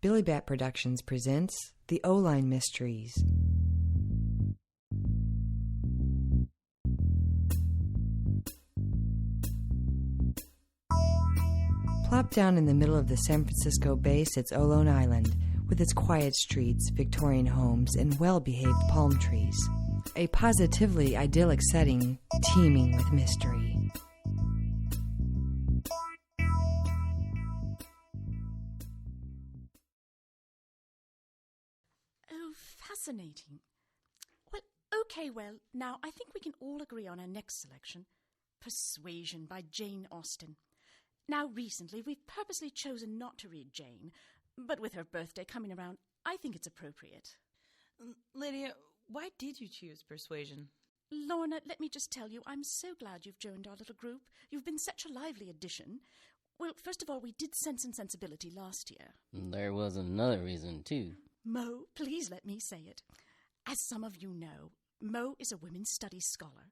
Billibatt Productions presents the Line Mysteries. Plopped down in the middle of the San Francisco Bay sits Lone Island, with its quiet streets, Victorian homes, and well-behaved palm trees. A positively idyllic setting teeming with mystery. Oh, fascinating. Well, now I think we can all agree on our next selection, Persuasion by Jane Austen. Now, recently, we've purposely chosen not to read Jane, but with her birthday coming around, I think it's appropriate. Lydia, why did you choose Persuasion? Lorna, let me just tell you, I'm so glad you've joined our little group. You've been such a lively addition. Well, first of all, we did Sense and Sensibility last year. There was another reason, too. Mo, please let me say it. As some of you know, Mo is a women's studies scholar.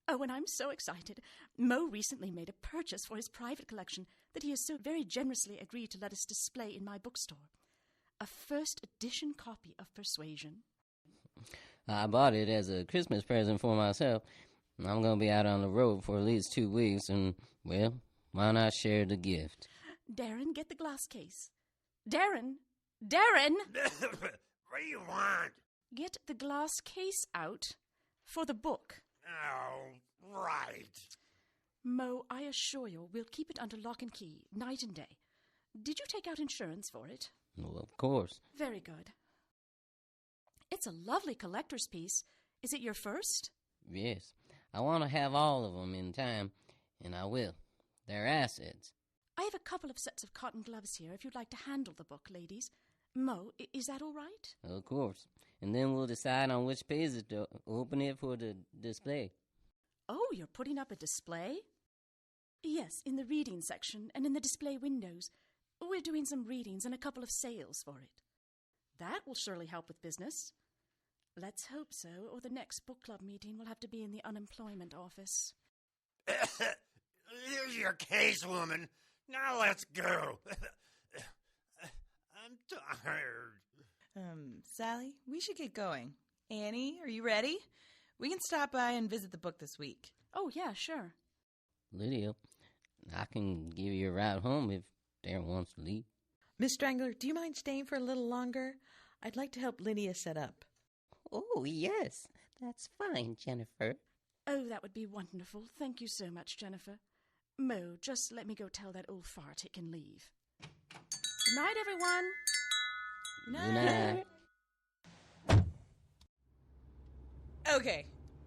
Oh, and I'm so excited. Mo recently made a purchase for his private collection that he has so very generously agreed to let us display in my bookstore. A first edition copy of Persuasion. I bought it as a Christmas present for myself. I'm going to be out on the road for at least 2 weeks, and, well, why not share the gift? Darren, get the glass case. Darren! Darren! What do you want? Get the glass case out for the book. Oh, right. Mo, I assure you, we'll keep it under lock and key, night and day. Did you take out insurance for it? Well, of course. Very good. It's a lovely collector's piece. Is it your first? Yes. I want to have all of them in time, and I will. They're assets. I have a couple of sets of cotton gloves here if you'd like to handle the book, ladies. Mo, is that all right? Of course. And then we'll decide on which pages to open it for the display. Oh, you're putting up a display? Yes, in the reading section and in the display windows. We're doing some readings and a couple of sales for it. That will surely help with business. Let's hope so, or the next book club meeting will have to be in the unemployment office. Here's your case, woman. Now let's go. I'm tired. Sally, we should get going. Annie, are you ready? We can stop by and visit the book this week. Oh, yeah, sure. Lydia, I can give you a ride home if Darren wants to leave. Miss Strangler, do you mind staying for a little longer? I'd like to help Lydia set up. Oh, yes. That's fine, Jennifer. Oh, that would be wonderful. Thank you so much, Jennifer. Mo, just let me go tell that old fart it can leave. Good night, everyone. Good night. Okay,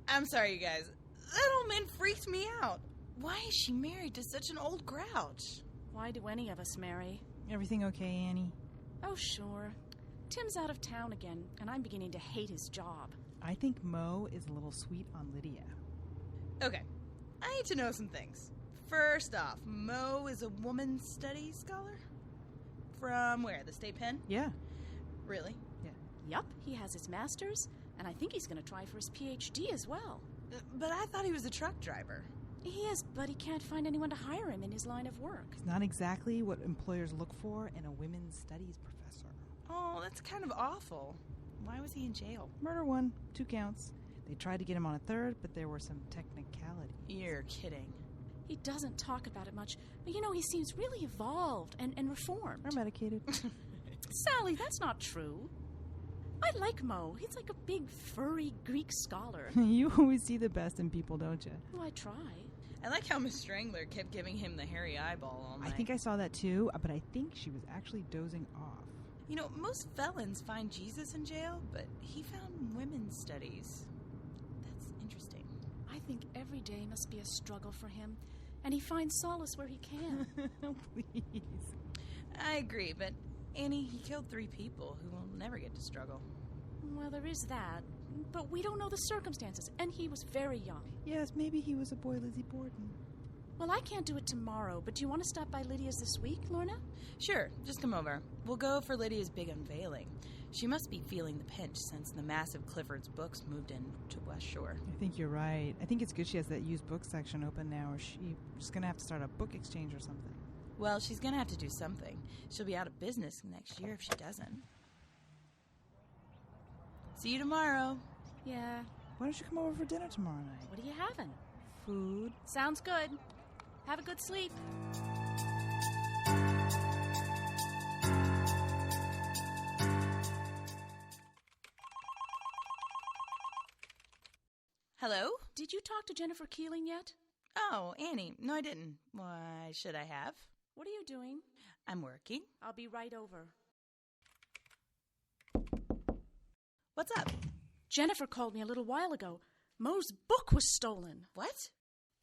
I'm sorry, you guys. That old man freaked me out. Why is she married to such an old grouch? Why do any of us marry? Everything okay, Annie? Oh, sure. Tim's out of town again, and I'm beginning to hate his job. I think Mo is a little sweet on Lydia. Okay, I need to know some things. First off, Mo is a woman's studies scholar? From where? The State Pen? Yeah. Really? Yeah. Yup, he has his master's, and I think he's going to try for his PhD as well. But I thought he was a truck driver. He is, but he can't find anyone to hire him in his line of work. It's not exactly what employers look for in a women's studies professor. Oh, that's kind of awful. Why was he in jail? Murder 1, 2 counts. They tried to get him on a third, but there were some technicalities. You're kidding. He doesn't talk about it much, but he seems really evolved and reformed. Or medicated. Sally, that's not true. I like Mo. He's like a big, furry Greek scholar. You always see the best in people, don't you? Well, I try. I like how Miss Strangler kept giving him the hairy eyeball all night. I think I saw that too, but I think she was actually dozing off. You know, most felons find Jesus in jail, but he found women's studies. That's interesting. I think every day must be a struggle for him, and he finds solace where he can. Please. I agree, but Annie, he killed 3 people who will never get to struggle. Well, there is that, but we don't know the circumstances, and he was very young. Yes, maybe he was a boy Lizzie Borden. Well, I can't do it tomorrow, but do you want to stop by Lydia's this week, Lorna? Sure, just come over. We'll go for Lydia's big unveiling. She must be feeling the pinch since the massive Clifford's books moved in to West Shore. I think you're right. I think it's good she has that used book section open now, or she's going to have to start a book exchange or something. Well, she's gonna have to do something. She'll be out of business next year if she doesn't. See you tomorrow. Yeah. Why don't you come over for dinner tomorrow night? What are you having? Food. Sounds good. Have a good sleep. Hello? Did you talk to Jennifer Keeling yet? Oh, Annie. No, I didn't. Why should I have? What are you doing? I'm working. I'll be right over. What's up? Jennifer called me a little while ago. Mo's book was stolen. What?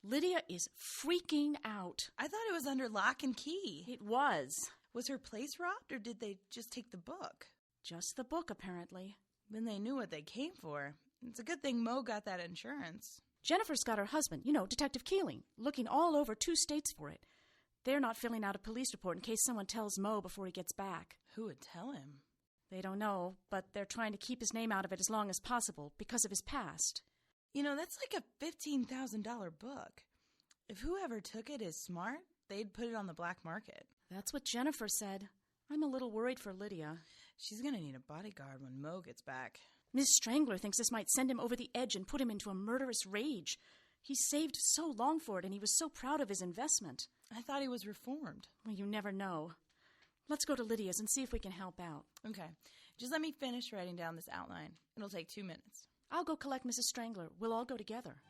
Lydia is freaking out. I thought it was under lock and key. It was. Was her place robbed, or did they just take the book? Just the book, apparently. Then they knew what they came for. It's a good thing Mo got that insurance. Jennifer's got her husband, Detective Keeling, looking all over 2 states for it. They're not filling out a police report in case someone tells Mo before he gets back. Who would tell him? They don't know, but they're trying to keep his name out of it as long as possible because of his past. That's like a $15,000 book. If whoever took it is smart, they'd put it on the black market. That's what Jennifer said. I'm a little worried for Lydia. She's going to need a bodyguard when Mo gets back. Miss Strangler thinks this might send him over the edge and put him into a murderous rage. He saved so long for it, and he was so proud of his investment. I thought he was reformed. Well, you never know. Let's go to Lydia's and see if we can help out. Okay. Just let me finish writing down this outline. It'll take 2 minutes. I'll go collect Mrs. Strangler. We'll all go together.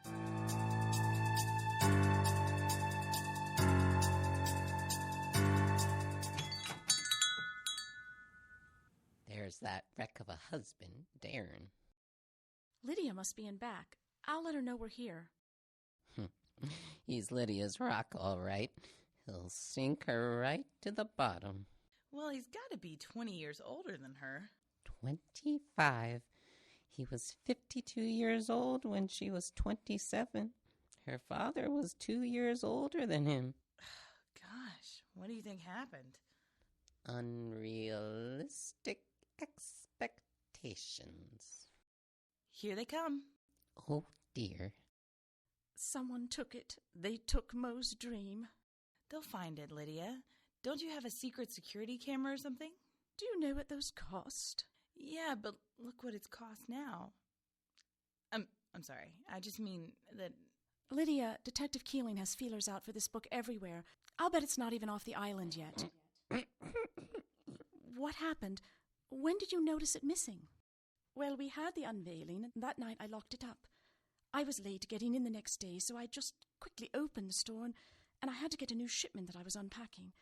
There's that wreck of a husband, Darren. Lydia must be in back. I'll let her know we're here. He's Lydia's rock, all right. He'll sink her right to the bottom. Well, he's got to be 20 years older than her. 25. He was 52 years old when she was 27. Her father was 2 years older than him. Gosh, what do you think happened? Unrealistic expectations. Here they come. Oh, dear. Someone took it. They took Mo's dream. They'll find it, Lydia. Don't you have a secret security camera or something? Do you know what those cost? Yeah, but look what it's cost now. I'm sorry. I just mean that... Lydia, Detective Keeling has feelers out for this book everywhere. I'll bet it's not even off the island yet. What happened? When did you notice it missing? Well, we had the unveiling, and that night I locked it up. I was late getting in the next day, so I just quickly opened the store, and I had to get a new shipment that I was unpacking.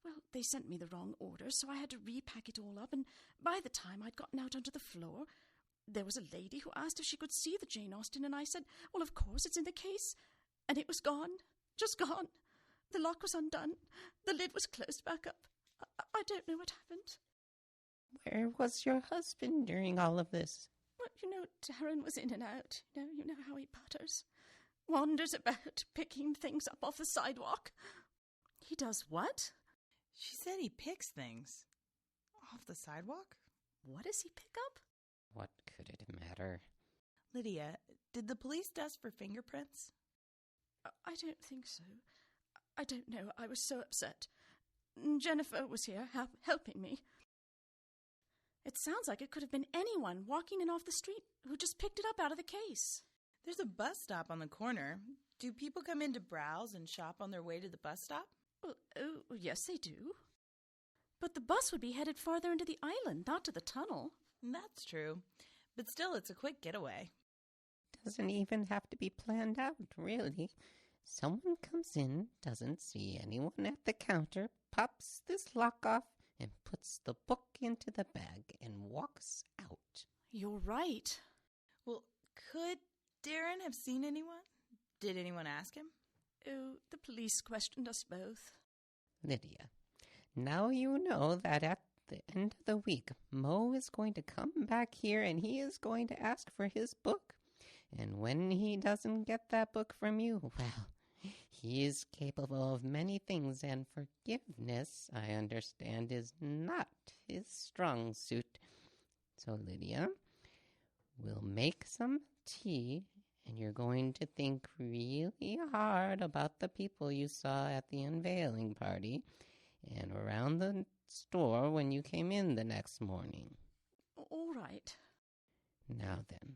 Well, they sent me the wrong order, so I had to repack it all up, and by the time I'd gotten out onto the floor, there was a lady who asked if she could see the Jane Austen, and I said, well, of course, it's in the case. And it was gone. Just gone. The lock was undone. The lid was closed back up. I don't know what happened. Where was your husband during all of this? Well, Darren was in and out. You know how he putters. Wanders about, picking things up off the sidewalk. He does what? She said he picks things. Off the sidewalk? What does he pick up? What could it matter? Lydia, did the police dust for fingerprints? I don't think so. I don't know. I was so upset. Jennifer was here, helping me. It sounds like it could have been anyone walking in off the street who just picked it up out of the case. There's a bus stop on the corner. Do people come in to browse and shop on their way to the bus stop? Well, oh, yes, they do. But the bus would be headed farther into the island, not to the tunnel. That's true. But still, it's a quick getaway. Doesn't even have to be planned out, really. Someone comes in, doesn't see anyone at the counter, pops this lock off, and puts the book into the bag and walks out. You're right. Well, could Darren have seen anyone? Did anyone ask him? Oh, the police questioned us both. Lydia, now you know that at the end of the week, Mo is going to come back here and he is going to ask for his book. And when he doesn't get that book from you, well, he is capable of many things, and forgiveness, I understand, is not his strong suit. So, Lydia, we'll make some tea, And you're going to think really hard about the people you saw at the unveiling party and around the store when you came in the next morning. All right. Now then,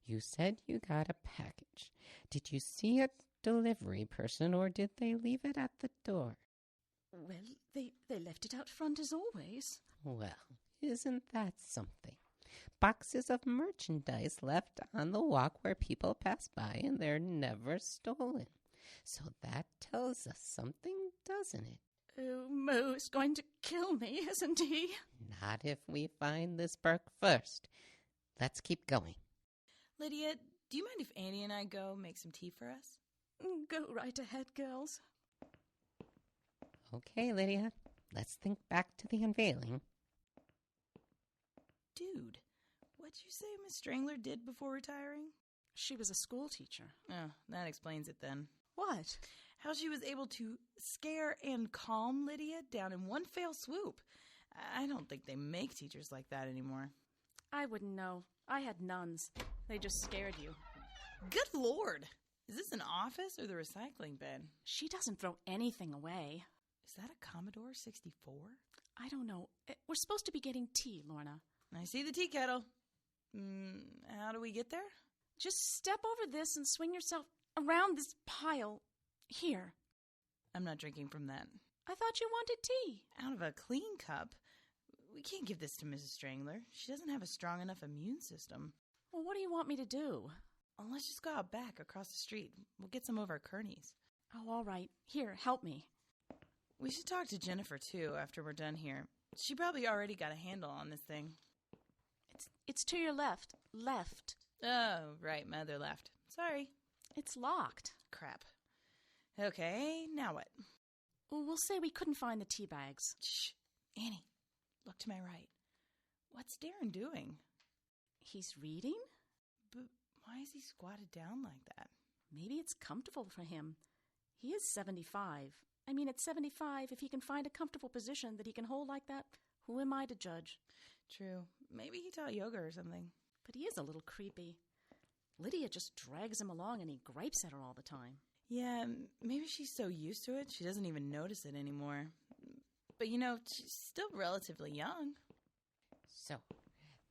you said you got a package. Did you see a delivery person or did they leave it at the door? Well, they left it out front as always. Well, isn't that something? Boxes of merchandise left on the walk where people pass by and they're never stolen. So that tells us something, doesn't it? Oh, Mo's going to kill me, isn't he? Not if we find this Burke first. Let's keep going. Lydia, do you mind if Annie and I go make some tea for us? Go right ahead, girls. Okay, Lydia. Let's think back to the unveiling. Dude, what'd you say Miss Strangler did before retiring? She was a school teacher. Oh, that explains it then. What? How she was able to scare and calm Lydia down in one fell swoop. I don't think they make teachers like that anymore. I wouldn't know. I had nuns. They just scared you. Good Lord! Is this an office or the recycling bin? She doesn't throw anything away. Is that a Commodore 64? I don't know. We're supposed to be getting tea, Lorna. I see the tea kettle. How do we get there? Just step over this and swing yourself around this pile. Here. I'm not drinking from that. I thought you wanted tea. Out of a clean cup? We can't give this to Mrs. Strangler. She doesn't have a strong enough immune system. Well, what do you want me to do? Oh, let's just go out back across the street. We'll get some of our Kearneys. Oh, all right. Here, help me. We should talk to Jennifer, too, after we're done here. She probably already got a handle on this thing. It's to your left. Left. Oh, right, my other left. Sorry. It's locked. Crap. Okay, now what? Well, we'll say we couldn't find the tea bags. Shh. Annie, look to my right. What's Darren doing? He's reading? But why is he squatted down like that? Maybe it's comfortable for him. He is 75. I mean, at 75, if he can find a comfortable position that he can hold like that, who am I to judge? True. Maybe he taught yoga or something. But he is a little creepy. Lydia just drags him along and he gripes at her all the time. Yeah, maybe she's so used to it, she doesn't even notice it anymore. But, you know, she's still relatively young. So,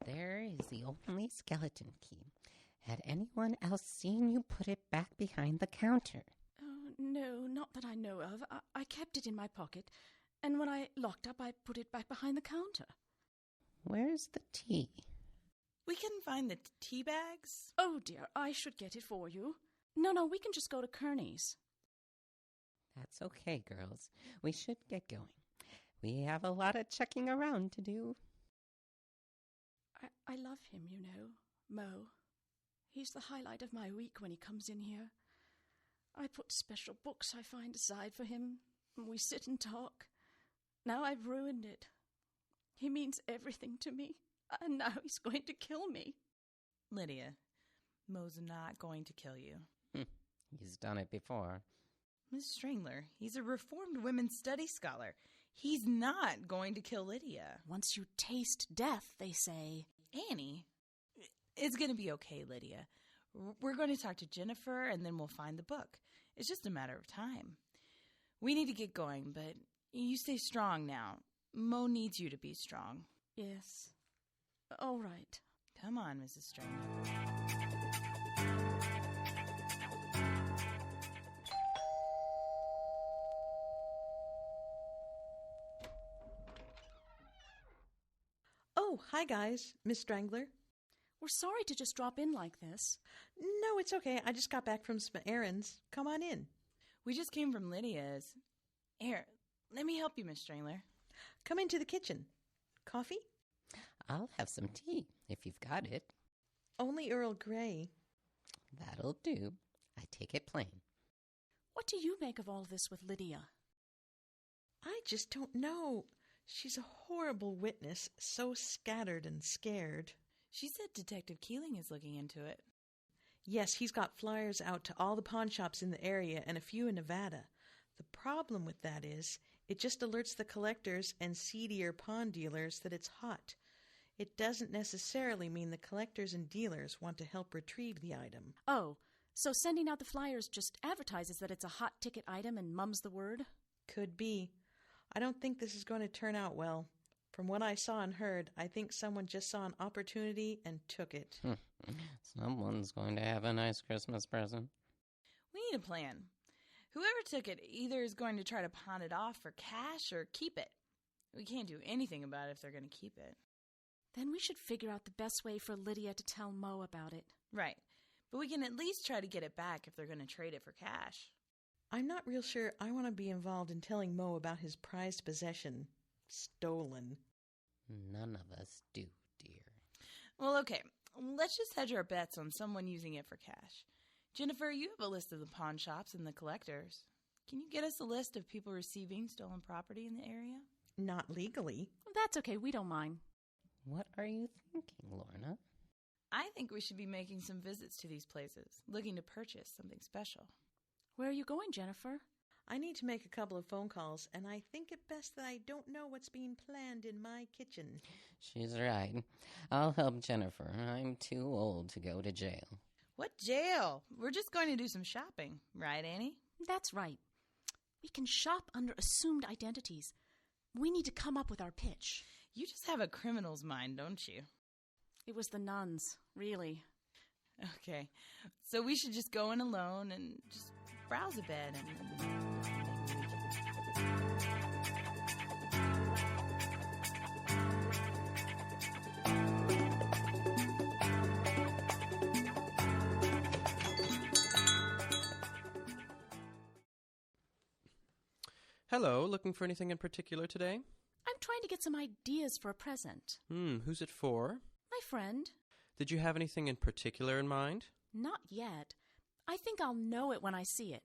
there is the only skeleton key. Had anyone else seen you put it back behind the counter? Oh, no, not that I know of. I kept it in my pocket, and when I locked up, I put it back behind the counter. Where's the tea? We can find the tea bags. Oh, dear, I should get it for you. No, we can just go to Kearney's. That's okay, girls. We should get going. We have a lot of checking around to do. I love him, you know, Mo. He's the highlight of my week when he comes in here. I put special books I find aside for him, and we sit and talk. Now I've ruined it. He means everything to me, and now he's going to kill me. Lydia, Mo's not going to kill you. He's done it before. Miss Strangler, he's a reformed women's studies scholar. He's not going to kill Lydia. Once you taste death, they say. Annie, it's going to be okay, Lydia. We're going to talk to Jennifer, and then we'll find the book. It's just a matter of time. We need to get going, but you stay strong now. Mo needs you to be strong. Yes. All right. Come on, Mrs. Strangler. Oh, hi, guys. Miss Strangler. We're sorry to just drop in like this. No, it's okay. I just got back from some errands. Come on in. We just came from Lydia's. Here, let me help you, Miss Strangler. Come into the kitchen. Coffee? I'll have some tea, if you've got it. Only Earl Grey. That'll do. I take it plain. What do you make of all this with Lydia? I just don't know. She's a horrible witness, so scattered and scared. She said Detective Keeling is looking into it. Yes, he's got flyers out to all the pawn shops in the area and a few in Nevada. The problem with that is, it just alerts the collectors and seedier pawn dealers that it's hot. It doesn't necessarily mean the collectors and dealers want to help retrieve the item. Oh, So sending out the flyers just advertises that it's a hot ticket item and mum's the word? Could be. I don't think this is going to turn out well. From what I saw and heard, I think someone just saw an opportunity and took it. Someone's going to have a nice Christmas present. We need a plan. Whoever took it either is going to try to pawn it off for cash or keep it. We can't do anything about it if they're going to keep it. Then we should figure out the best way for Lydia to tell Mo about it. Right. But we can at least try to get it back if they're going to trade it for cash. I'm not real sure I want to be involved in telling Mo about his prized possession. Stolen. None of us do, dear. Well, okay. Let's just hedge our bets on someone using it for cash. Jennifer, you have a list of the pawn shops and the collectors. Can you get us a list of people receiving stolen property in the area? Not legally. That's okay, we don't mind. What are you thinking, Lorna? I think we should be making some visits to these places, looking to purchase something special. Where are you going, Jennifer? I need to make a couple of phone calls, and I think it best that I don't know what's being planned in my kitchen. She's right. I'll help Jennifer. I'm too old to go to jail. What jail? We're just going to do some shopping, right, Annie? That's right. We can shop under assumed identities. We need to come up with our pitch. You just have a criminal's mind, don't you? It was the nuns, really. Okay, so we should just go in alone and just browse a bit and... Hello, looking for anything in particular today? I'm trying to get some ideas for a present. Who's it for? My friend. Did you have anything in particular in mind? Not yet. I think I'll know it when I see it.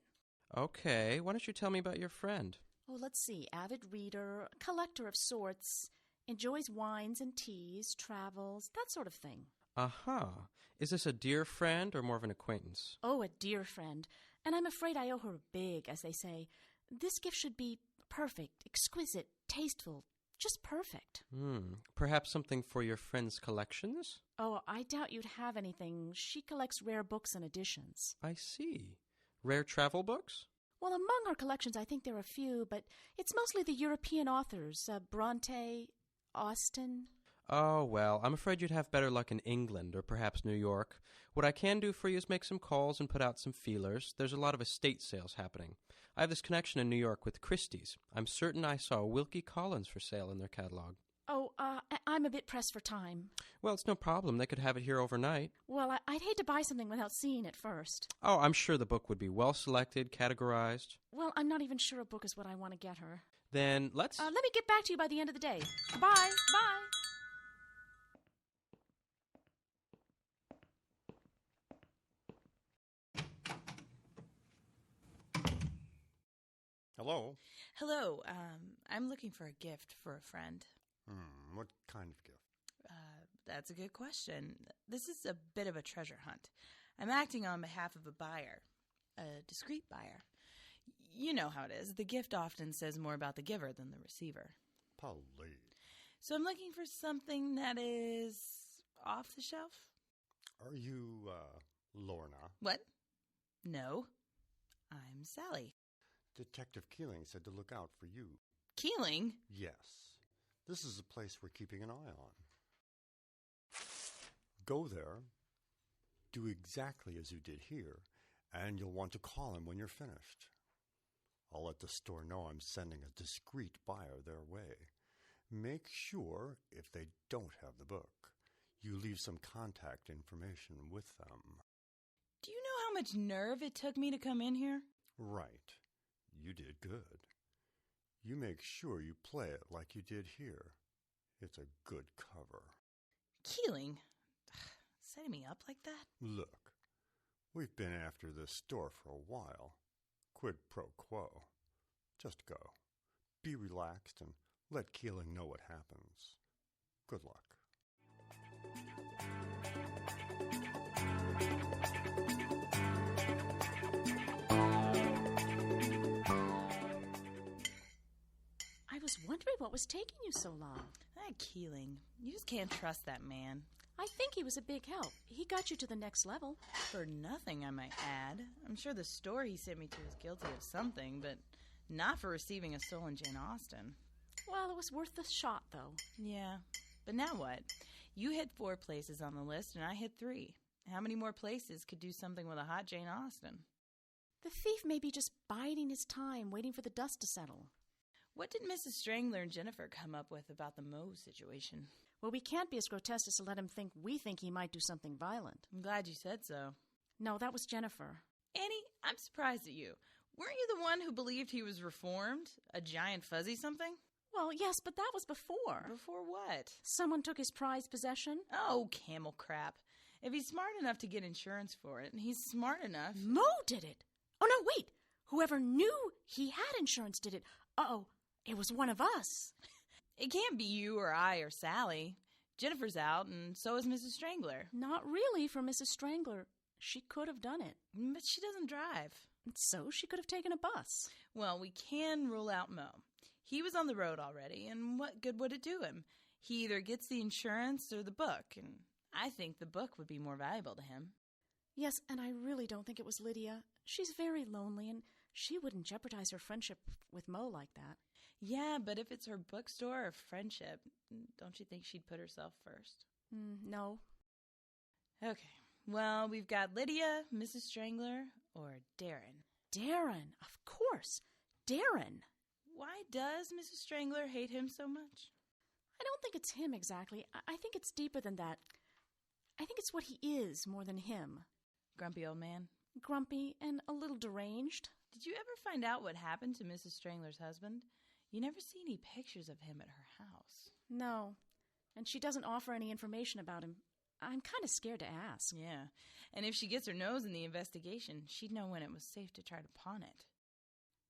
Okay, why don't you tell me about your friend? Oh, let's see. Avid reader, collector of sorts, enjoys wines and teas, travels, that sort of thing. Aha. Is this a dear friend or more of an acquaintance? Oh, a dear friend. And I'm afraid I owe her big, as they say. This gift should be perfect, exquisite, tasteful, just perfect. Perhaps something for your friend's collections? Oh, I doubt you'd have anything. She collects rare books and editions. I see. Rare travel books? Well, among her collections, I think there are a few, but it's mostly the European authors, Bronte, Austen. Oh, well, I'm afraid you'd have better luck in England or perhaps New York. What I can do for you is make some calls and put out some feelers. There's a lot of estate sales happening. I have this connection in New York with Christie's. I'm certain I saw Wilkie Collins for sale in their catalog. Oh, I'm a bit pressed for time. Well, it's no problem. They could have it here overnight. Well, I'd hate to buy something without seeing it first. Oh, I'm sure the book would be well selected, categorized. Well, I'm not even sure a book is what I want to get her. Then let's... Let me get back to you by the end of the day. Bye. Bye. Hello? Hello, I'm looking for a gift for a friend. What kind of gift? That's a good question. This is a bit of a treasure hunt. I'm acting on behalf of a buyer, a discreet buyer. You know how it is. The gift often says more about the giver than the receiver. Polly. So I'm looking for something that is off the shelf. Are you, Lorna? What? No. I'm Sally. Detective Keeling said to look out for you. Keeling? Yes. This is a place we're keeping an eye on. Go there, do exactly as you did here, and you'll want to call him when you're finished. I'll let the store know I'm sending a discreet buyer their way. Make sure, if they don't have the book, you leave some contact information with them. Do you know how much nerve it took me to come in here? Right. You did good. You make sure you play it like you did here. It's a good cover. Keeling? Setting me up like that? Look, we've been after this store for a while. Quid pro quo. Just go. Be relaxed and let Keeling know what happens. Good luck. I was wondering what was taking you so long. That Keeling. You just can't trust that man. I think he was a big help. He got you to the next level. For nothing, I might add. I'm sure the store he sent me to was guilty of something, but not for receiving a stolen Jane Austen. Well, it was worth the shot, though. Yeah, but now what? You hit 4 places on the list, and I hit 3. How many more places could do something with a hot Jane Austen? The thief may be just biding his time, waiting for the dust to settle. What did Mrs. Strangler and Jennifer come up with about the Moe situation? Well, we can't be as grotesque as to let him think we think he might do something violent. I'm glad you said so. No, that was Jennifer. Annie, I'm surprised at you. Weren't you the one who believed he was reformed? A giant fuzzy something? Well, yes, but that was before. Before what? Someone took his prized possession. Oh, camel crap. If he's smart enough to get insurance for it, and he's smart enough... Mo did it! Oh, no, wait! Whoever knew he had insurance did it. Uh-oh, it was one of us. It can't be you or I or Sally. Jennifer's out, and so is Mrs. Strangler. Not really for Mrs. Strangler. She could have done it. But she doesn't drive. So she could have taken a bus. Well, we can rule out Mo. He was on the road already, and what good would it do him? He either gets the insurance or the book, and I think the book would be more valuable to him. Yes, and I really don't think it was Lydia. She's very lonely, and she wouldn't jeopardize her friendship with Mo like that. Yeah, but if it's her bookstore or friendship, don't you think she'd put herself first? No. Okay, well, we've got Lydia, Mrs. Strangler, or Darren. Darren, of course. Darren. Why does Mrs. Strangler hate him so much? I don't think it's him exactly. I think it's deeper than that. I think it's what he is more than him. Grumpy old man? Grumpy and a little deranged. Did you ever find out what happened to Mrs. Strangler's husband? You never see any pictures of him at her house. No, and she doesn't offer any information about him. I'm kind of scared to ask. Yeah, and if she gets her nose in the investigation, she'd know when it was safe to try to pawn it.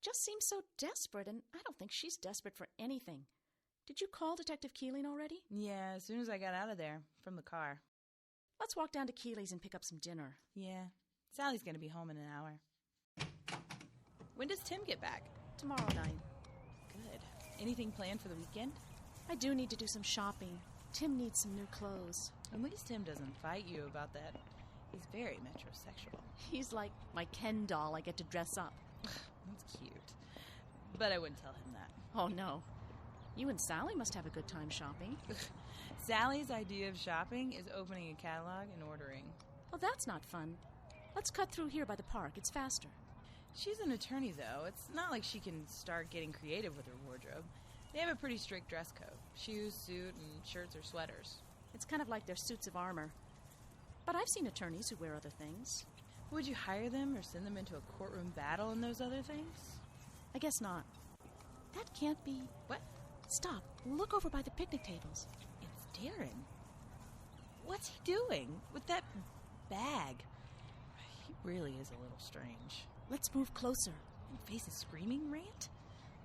Just seems so desperate, and I don't think she's desperate for anything. Did you call Detective Keeling already? Yeah, as soon as I got out of there, from the car. Let's walk down to Keeley's and pick up some dinner. Yeah, Sally's going to be home in an hour. When does Tim get back? Tomorrow night. Good. Anything planned for the weekend? I do need to do some shopping. Tim needs some new clothes. At least Tim doesn't fight you about that. He's very metrosexual. He's like my Ken doll I get to dress up. That's cute. But I wouldn't tell him that. Oh, no. You and Sally must have a good time shopping. Sally's idea of shopping is opening a catalog and ordering. Well, that's not fun. Let's cut through here by the park. It's faster. She's an attorney, though. It's not like she can start getting creative with her wardrobe. They have a pretty strict dress code. Shoes, suit, and shirts or sweaters. It's kind of like their suits of armor. But I've seen attorneys who wear other things. Would you hire them or send them into a courtroom battle in those other things? I guess not. That can't be... What? Stop. Look over by the picnic tables. It's Darren. What's he doing with that bag? He really is a little strange. Let's move closer. And face a screaming rant?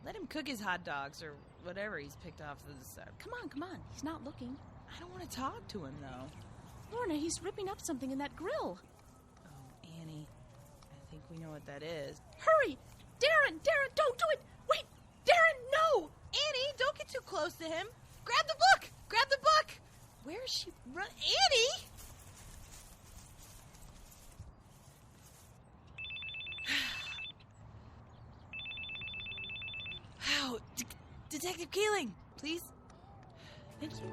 Let him cook his hot dogs or whatever he's picked off to the side. Come on. He's not looking. I don't want to talk to him, though. Lorna, he's ripping up something in that grill. Oh, Annie. I think we know what that is. Hurry! Darren, don't do it! Wait! Darren, no! Annie, don't get too close to him. Grab the book! Grab the book! Where is she run? Annie! Wow. Detective Keeling, please. Thank you.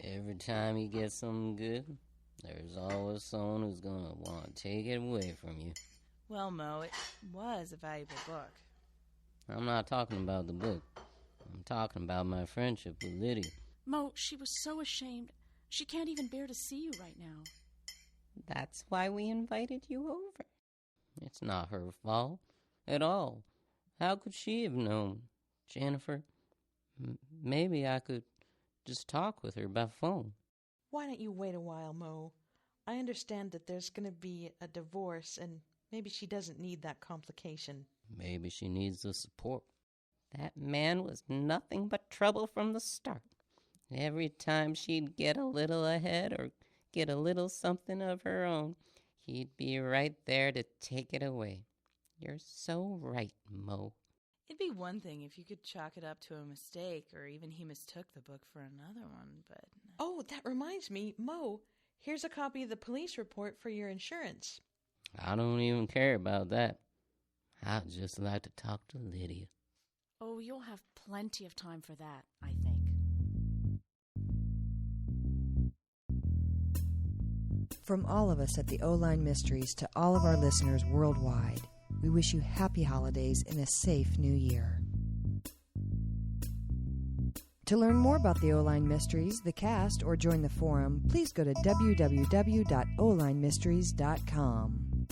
Every time you get something good, there's always someone who's going to want to take it away from you. Well, Mo, it was a valuable book. I'm not talking about the book. I'm talking about my friendship with Lydia. Mo, she was so ashamed. She can't even bear to see you right now. That's why we invited you over. It's not her fault at all. How could she have known? Jennifer, maybe I could just talk with her by phone. Why don't you wait a while, Mo? I understand that there's going to be a divorce, and maybe she doesn't need that complication. Maybe she needs the support. That man was nothing but trouble from the start. Every time she'd get a little ahead or get a little something of her own, he'd be right there to take it away. You're so right, Mo. It'd be one thing if you could chalk it up to a mistake, or even he mistook the book for another one, but... Oh, that reminds me, Mo, here's a copy of the police report for your insurance. I don't even care about that. I'd just like to talk to Lydia. Oh, you'll have plenty of time for that, I think. From all of us at the Line Mysteries to all of our listeners worldwide, we wish you happy holidays and a safe new year. To learn more about the Line Mysteries, the cast, or join the forum, please go to www.olinemysteries.com.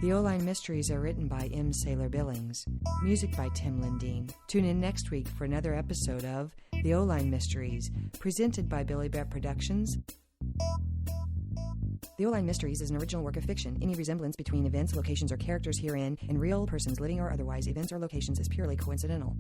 The Line Mysteries are written by M. Sailor Billings. Music by Tim Lindeen. Tune in next week for another episode of The Line Mysteries, presented by Billibatt Productions. The Line Mysteries is an original work of fiction. Any resemblance between events, locations, or characters herein and real persons, living or otherwise, events or locations is purely coincidental.